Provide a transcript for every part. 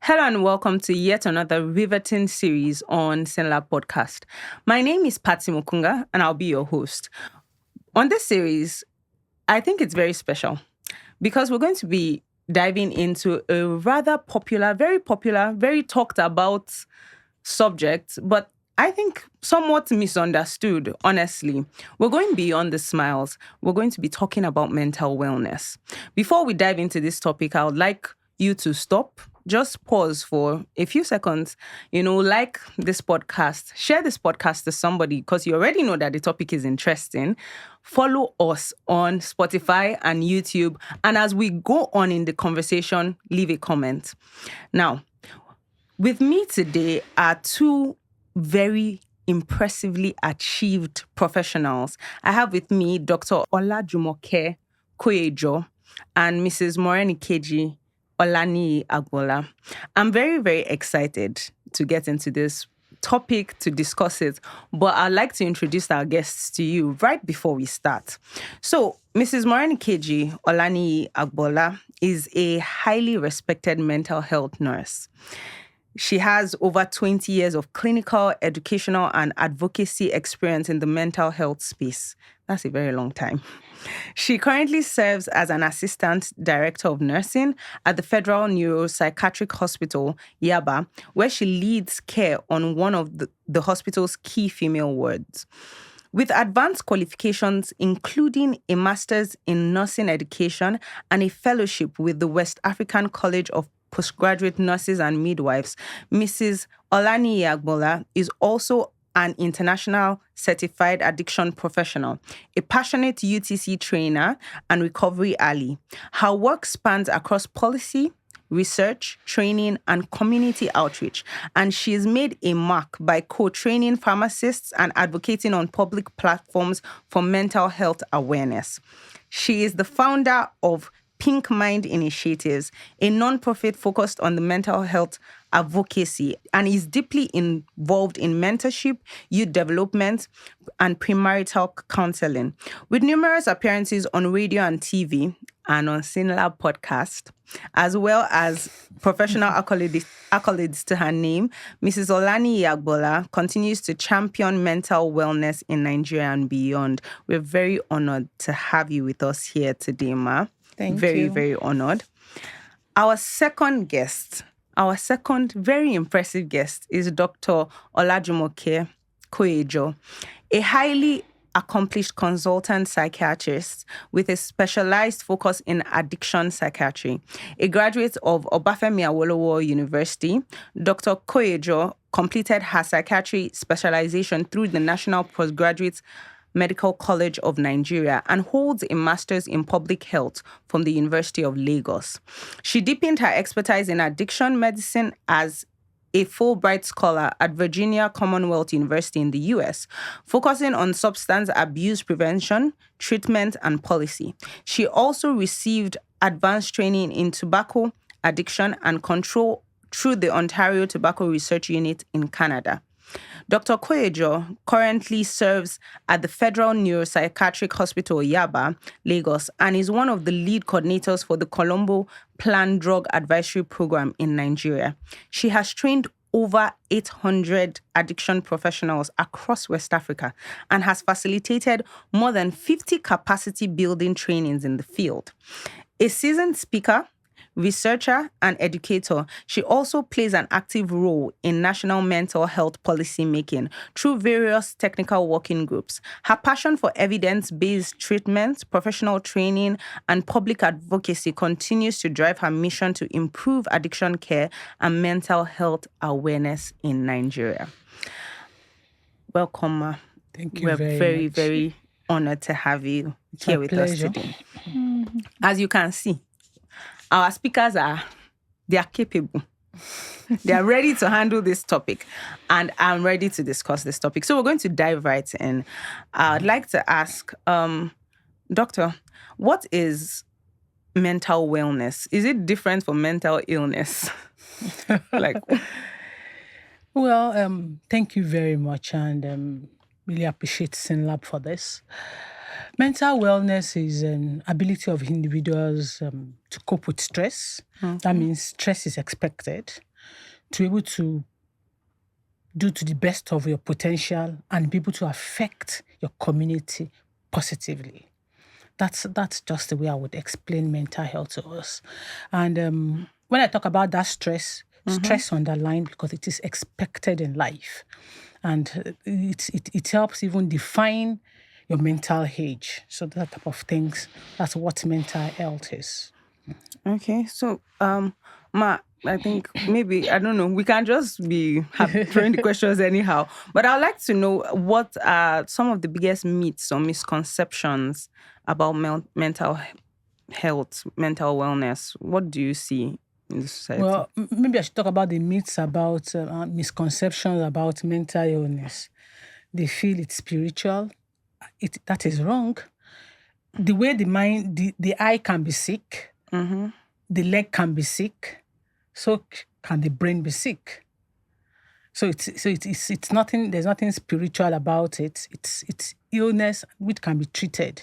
Hello and welcome to yet another riveting series on SYNLAB podcast. My name is Patsy, Mokungah, and I'll be your host. On this series, I think it's very special because we're going to be diving into a rather popular, very talked about subject, but I think somewhat misunderstood, honestly. We're going beyond the smiles. We're going to be talking about mental wellness. Before we dive into this topic, I would like you to stop, just pause for a few seconds, like this podcast, share this podcast to somebody because you already know that the topic is interesting. Follow us on Spotify and YouTube. And as we go on in the conversation, leave a comment. Now, with me today are two very impressively achieved professionals. I have with me Dr. Olajumoke Koyejo and Mrs. Morenikeji Olaniyi-Agboola. I'm very, very excited to get into this topic, to discuss it, but I'd like to introduce our guests to you right before we start. So, Mrs. Morenikeji Olaniyi-Agboola is a highly respected mental health nurse. She has over 20 years of clinical, educational, and advocacy experience in the mental health space. That's a very long time. She currently serves as an assistant director of nursing at the Federal Neuropsychiatric Hospital, Yaba, where she leads care on one of the hospital's key female wards. With advanced qualifications, including a master's in nursing education and a fellowship with the West African College of Postgraduate Nurses and Midwives, Mrs. Olaniyi-Agboola is also an international certified addiction professional, a passionate UTC trainer, and recovery ally. Her work spans across policy, research, training, and community outreach, and she is made a mark by co-training pharmacists and advocating on public platforms for mental health awareness. She is the founder of Pink Mind Initiatives, a non-profit focused on the mental health advocacy, and is deeply involved in mentorship, youth development, and premarital counseling. With numerous appearances on radio and TV and on SYNLAB podcast, as well as professional accolades to her name, Mrs. Olaniyi-Agboola continues to champion mental wellness in Nigeria and beyond. We're very honored to have you with us here today, Ma. Thank you. Very honored. Our second very impressive guest is Dr. Olajumoke Koyejo, a highly accomplished consultant psychiatrist with a specialized focus in addiction psychiatry. A graduate of Obafemi Awolowo University, Dr. Koyejo completed her psychiatry specialization through the National Postgraduate Medical College of Nigeria and holds a master's in public health from the University of Lagos. She deepened her expertise in addiction medicine as a Fulbright scholar at Virginia Commonwealth University in the US, focusing on substance abuse prevention, treatment, and policy. She also received advanced training in tobacco addiction and control through the Ontario Tobacco Research Unit in Canada. Dr. Koyejo currently serves at the Federal Neuropsychiatric Hospital, Yaba, Lagos, and is one of the lead coordinators for the Colombo Planned Drug Advisory Program in Nigeria. She has trained over 800 addiction professionals across West Africa and has facilitated more than 50 capacity building trainings in the field. A seasoned speaker, researcher, and educator, she also plays an active role in national mental health policy making through various technical working groups. Her passion for evidence-based treatment, professional training, and public advocacy continues to drive her mission to improve addiction care and mental health awareness in Nigeria. Welcome, Ma. Thank you. We're very much. very honored to have you here with pleasure. us today. As you can see, our speakers are capable. They are ready to handle this topic, and I'm ready to discuss this topic. So we're going to dive right in. I'd like to ask, Doctor, what is mental wellness? Is it different from mental illness? Well, thank you very much, and really appreciate SYNLAB for this. Mental wellness is an ability of individuals to cope with stress. That means stress is expected, to be able to do to the best of your potential and be able to affect your community positively. That's just the way I would explain mental health to us. And when I talk about that stress underlined because it is expected in life. And it helps even define your mental age. So that type of things, that's what mental health is. Okay, so I think maybe I don't know. We can't just be throwing the questions anyhow. But I'd like to know what are some of the biggest myths or misconceptions about mental health, mental wellness. What do you see in the society? Well, maybe I should talk about the myths about misconceptions about mental illness. They feel it's spiritual. That is wrong. The way the mind, the eye can be sick, the leg can be sick, so can the brain be sick. So it's nothing. There's nothing spiritual about it. It's illness which can be treated.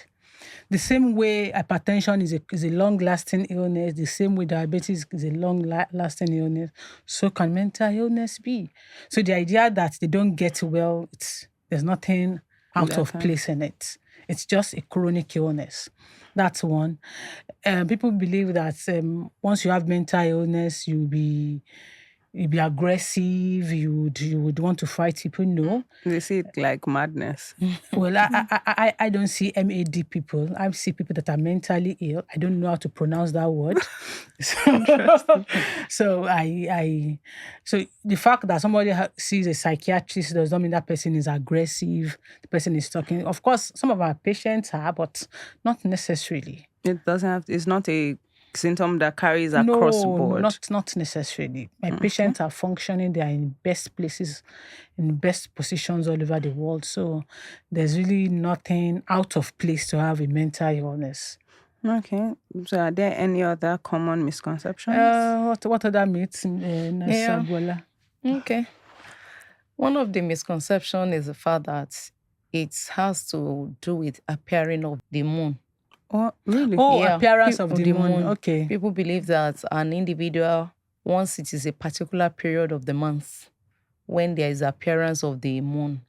The same way hypertension is a long-lasting illness, the same way diabetes is a long-lasting illness, so can mental illness be. So the idea that they don't get well, there's nothing out of place in it. It's just a chronic illness. That's one. People believe that once you have mental illness, you'll be aggressive, you would want to fight people. No. They see it like madness. Well, I don't see MAD people. I see people that are mentally ill. I don't know how to pronounce that word. So the fact that somebody sees a psychiatrist does not mean that person is aggressive. The person is talking. Of course, some of our patients are, but not necessarily. It doesn't have. It's not a symptom that carries across the board. Not necessarily. My patients are functioning. They are in best places, in best positions all over the world. So there's really nothing out of place to have a mental illness. Okay. So are there any other common misconceptions? What other myths, Agboola? Okay. One of the misconceptions is the fact that it has to do with appearing of the moon. Oh, really? Oh, yeah. Appearance of the moon. Okay. People believe that an individual, once it is a particular period of the month, when there is appearance of the moon,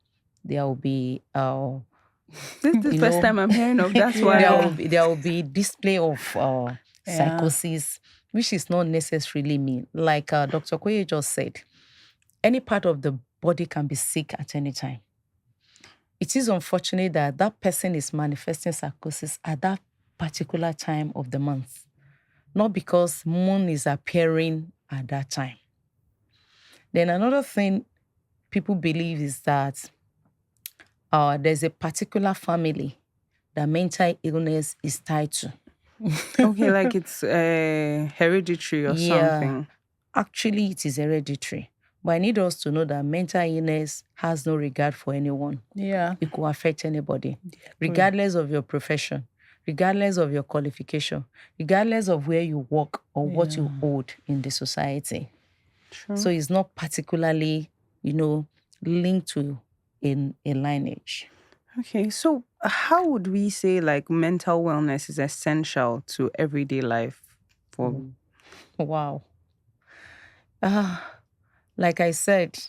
there will be this is the first time I'm hearing of that. Why there will be display of psychosis, which is not necessarily mean. Like Dr. Koyejo just said, any part of the body can be sick at any time. It is unfortunate that that person is manifesting psychosis at that particular time of the month, not because moon is appearing at that time. Then another thing people believe is that there's a particular family that mental illness is tied to. Okay, like it's hereditary or something. Actually, it is hereditary. But I need us to know that mental illness has no regard for anyone. Yeah. It could affect anybody, regardless of your profession, regardless of your qualification, regardless of where you work or what you hold in the society. True. So it's not particularly, linked to a lineage. Okay, so how would we say like mental wellness is essential to everyday life for? Wow. Like I said,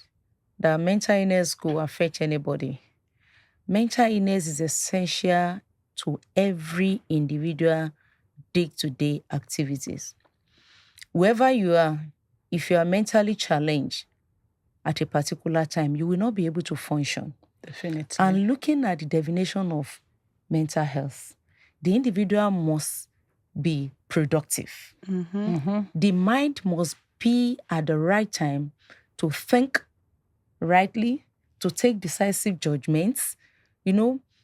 the mental illness could affect anybody. Mental illness is essential to every individual day-to-day activities. Wherever you are, if you are mentally challenged at a particular time, you will not be able to function. Definitely. And looking at the definition of mental health, the individual must be productive. The mind must be at the right time to think rightly, to take decisive judgments,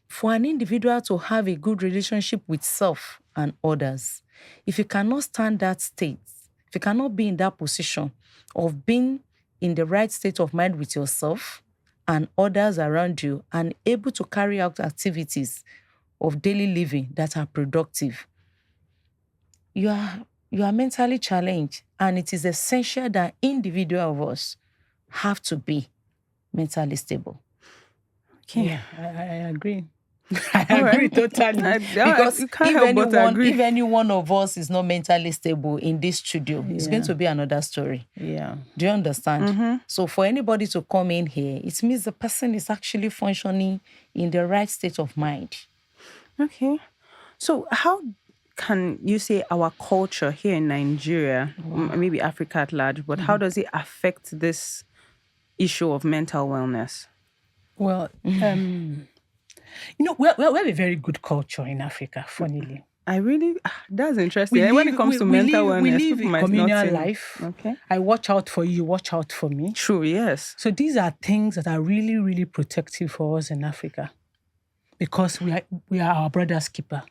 for an individual to have a good relationship with self and others. If you cannot stand that state, if you cannot be in that position of being in the right state of mind with yourself and others around you and able to carry out activities of daily living that are productive, you are mentally challenged, and it is essential that individual of us have to be mentally stable. Okay. Yeah, I agree. I agree totally. Because you can't help but agree. if any one of us is not mentally stable in this studio, it's going to be another story. Yeah. Do you understand? So for anybody to come in here, it means the person is actually functioning in the right state of mind. Okay. So how can you say our culture here in Nigeria, maybe Africa at large, but how does it affect this issue of mental wellness? Well, we have a very good culture in Africa, funnily. That's interesting. When it comes to mental wellness, we live people a might communal not say- life. Okay. I watch out for you, watch out for me. True, yes. So these are things that are really, really protective for us in Africa, because we are our brother's keeper.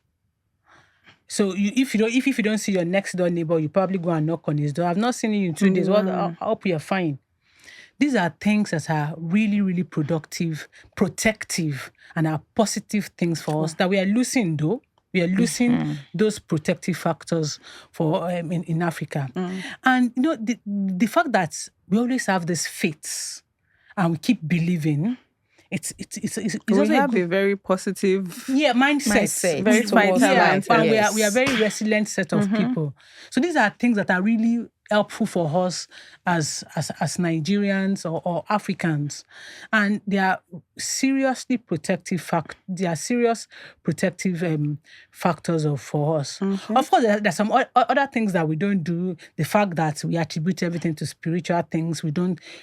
So if you don't see your next door neighbor, you probably go and knock on his door. I've not seen you in 2 days. Well, I hope you're fine. These are things that are really, really productive, protective, and are positive things for us that we are losing, though. We are losing those protective factors for in Africa. And the fact that we always have these faiths and we keep believing, it's We also have a very positive mindset. very towards fighter life. mindset. And we are very resilient set of people. So these are things that are really helpful for us as Nigerians or Africans, and they are seriously protective factors for us. Of course, there's some other things that we don't do. The fact that we attribute everything to spiritual things, we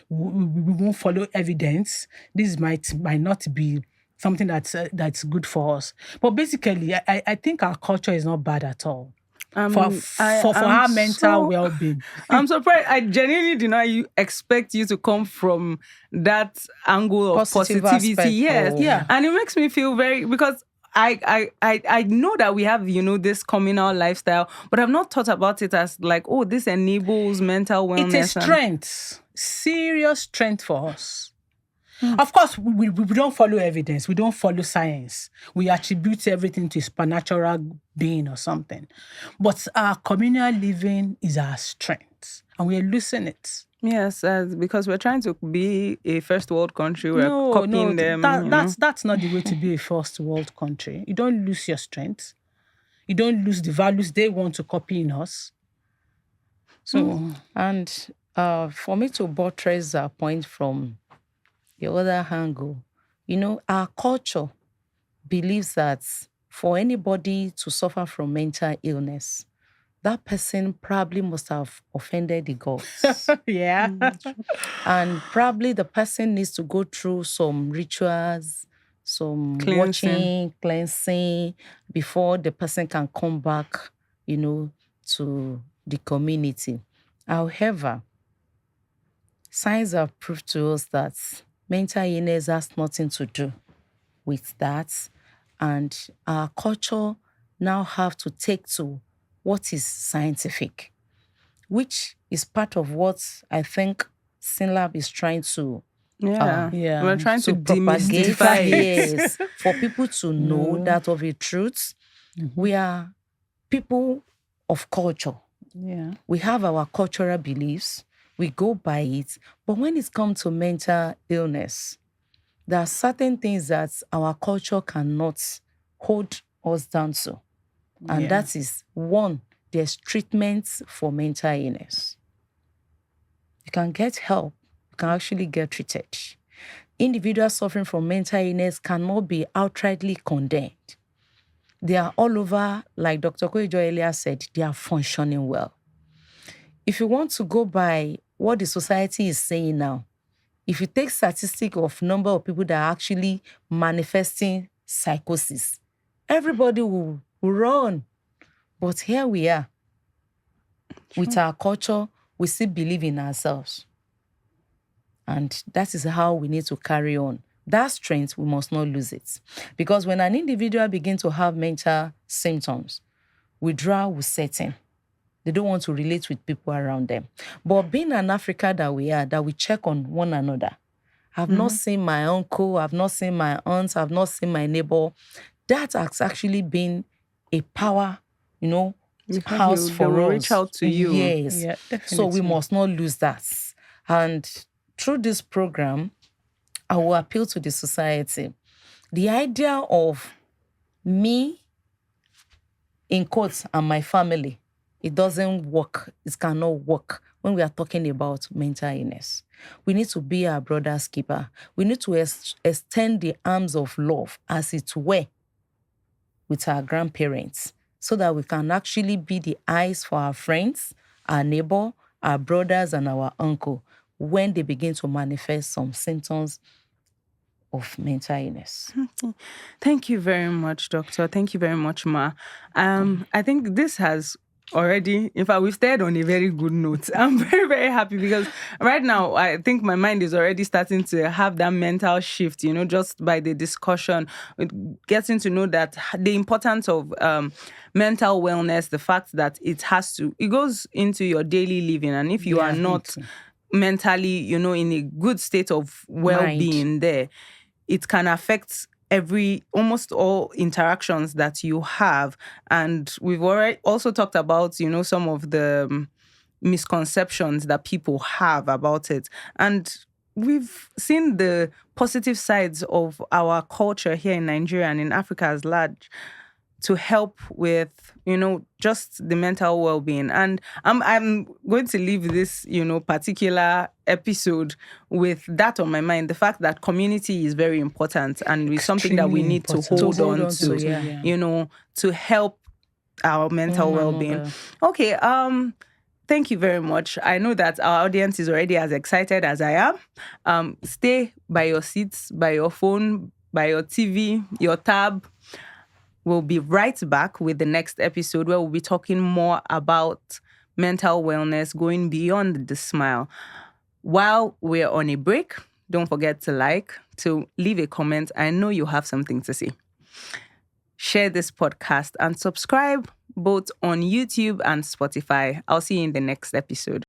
won't follow evidence. This might not be something that's good for us. But basically, I think our culture is not bad at all. For our mental well-being. I'm surprised. I genuinely did not expect you to come from that angle of Positive positivity. aspect. Yes. Yeah. And it makes me feel because I know that we have, this communal lifestyle, but I've not thought about it as like, oh, this enables mental wellness. It's a strength, serious strength for us. Of course, we don't follow evidence. We don't follow science. We attribute everything to a supernatural being or something. But our communal living is our strength, and we are losing it. Yes, because we're trying to be a first world country. We're copying them. That's not the way to be a first world country. You don't lose your strength. You don't lose the values they want to copy in us. So, And for me to buttress a point from the other angle, our culture believes that for anybody to suffer from mental illness, that person probably must have offended the gods. yeah. And probably the person needs to go through some rituals, some cleansing, before the person can come back, to the community. However, science have proved to us that mental illness has nothing to do with that. And our culture now have to take to what is scientific, which is part of what I think SYNLAB is trying to We're trying to propagate. demystify it. Yes, for people to know that of a truth. We are people of culture. Yeah. We have our cultural beliefs. We go by it. But when it comes to mental illness, there are certain things that our culture cannot hold us down to. And that is, one, there's treatments for mental illness. You can get help. You can actually get treated. Individuals suffering from mental illness cannot be outrightly condemned. They are all over, like Dr. Koyejo earlier said, they are functioning well. If you want to go by what the society is saying now, if you take statistic of number of people that are actually manifesting psychosis, everybody will run. But here we are. With our culture, we still believe in ourselves. And that is how we need to carry on. That strength, we must not lose it. Because when an individual begins to have mental symptoms, withdrawal will set in. They don't want to relate with people around them. But being an Africa that we are, that we check on one another. I've not seen my uncle, I've not seen my aunt, I've not seen my neighbor. That has actually been a power, house for will us. reach out to you. Yes. Yeah, definitely. So we must not lose that. And through this program, I will appeal to the society. The idea of Me, in quotes, and my family, it doesn't work. It cannot work when we are talking about mental illness. We need to be our brother's keeper. We need to extend the arms of love, as it were, with our grandparents, so that we can actually be the eyes for our friends, our neighbor, our brothers, and our uncle when they begin to manifest some symptoms of mental illness. Thank you very much, Doctor. Thank you very much, Ma. I think this has already, in fact, we've started on a very good note. I'm very, very happy because right now, I think my mind is already starting to have that mental shift, just by the discussion, getting to know that the importance of mental wellness, the fact that it goes into your daily living. And if you are not mentally, in a good state of well-being there, it can affect almost all interactions that you have. And we've already also talked about, some of the misconceptions that people have about it. And we've seen the positive sides of our culture here in Nigeria and in Africa as large to help with, just the mental well-being. And I'm going to leave this, particular episode with that on my mind. The fact that community is very important and is something that we need to hold on to, to help our mental well-being. Okay, thank you very much. I know that our audience is already as excited as I am. Stay by your seats, by your phone, by your TV, your tab. We'll be right back with the next episode where we'll be talking more about mental wellness, going beyond the smile. While we're on a break, don't forget to leave a comment. I know you have something to say. Share this podcast and subscribe both on YouTube and Spotify. I'll see you in the next episode.